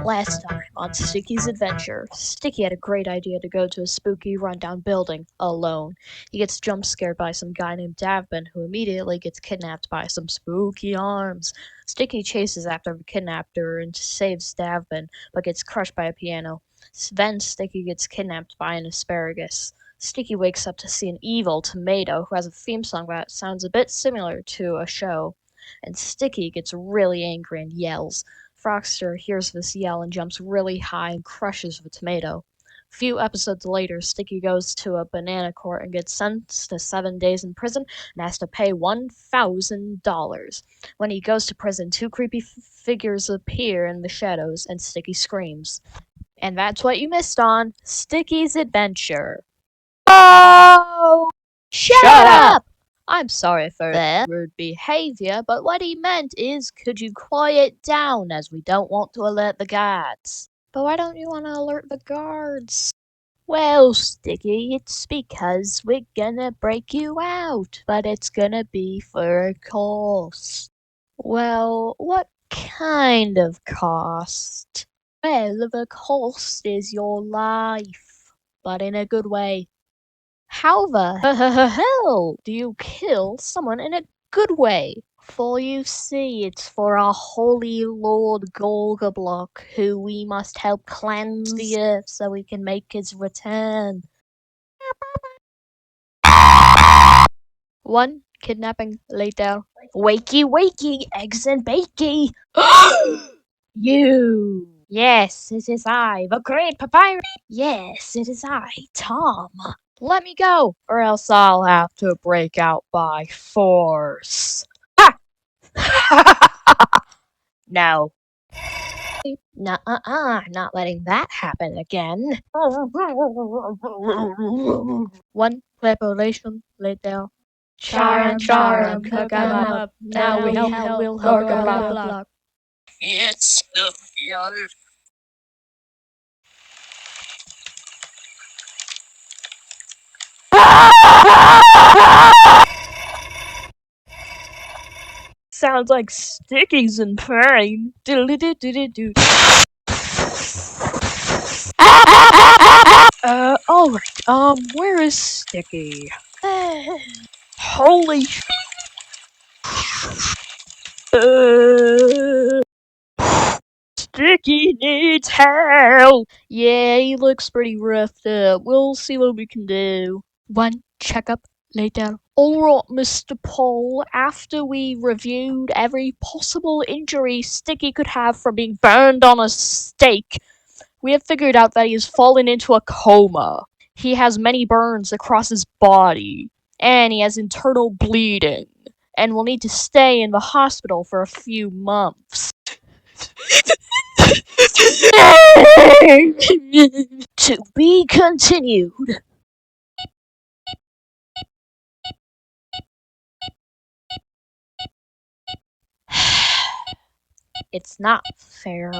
Last time on Sticky's adventure, Sticky had a great idea to go to a spooky rundown building alone. He gets jump scared by some guy named Davin, who immediately gets kidnapped by some spooky arms. Sticky chases after the kidnapper and saves Davin, but gets crushed by a piano. Then Sticky gets kidnapped by an asparagus. Sticky wakes up to see an evil tomato who has a theme song that sounds a bit similar to a show. And Sticky gets really angry and yells. Frogster hears this yell and jumps really high and crushes the tomato. A few episodes later, Sticky goes to a banana court and gets sentenced to 7 days in prison and has to pay $1,000. When he goes to prison, two creepy figures appear in the shadows and Sticky screams. And that's what you missed on Sticky's Adventure. Oh! Shut up! I'm sorry for that rude behavior, but what he meant is, could you quiet down, as we don't want to alert the guards. But why don't you want to alert the guards? Well, Sticky, it's because we're gonna break you out, but it's gonna be for a cost. Well, what kind of cost? Well, the cost is your life, but in a good way. How the hell do you kill someone in a good way? For you see, it's for our holy Lord Golgablock, who we must help cleanse the earth so we can make his return. One kidnapping later. Wakey, wakey, eggs and bakey. You. Yes, it is I, the great papyrus. Yes, it is I, Tom. Let me go, or else I'll have to break out by force. Ha! No. Nuh-uh, not letting that happen again. One preparation later. Char 'em, cook 'em up. Now we will block. It's the field. Sounds like Sticky's in pain. Diddle-doo-doo-doo-doo. Alright, where is Sticky? Holy Sticky needs help! Yeah, he looks pretty roughed up. We'll see what we can do. One checkup later. Alright, Mr. Paul, after we reviewed every possible injury Sticky could have from being burned on a stake, we have figured out that he has fallen into a coma. He has many burns across his body, and he has internal bleeding, and will need to stay in the hospital for a few months. To be continued. It's not fair.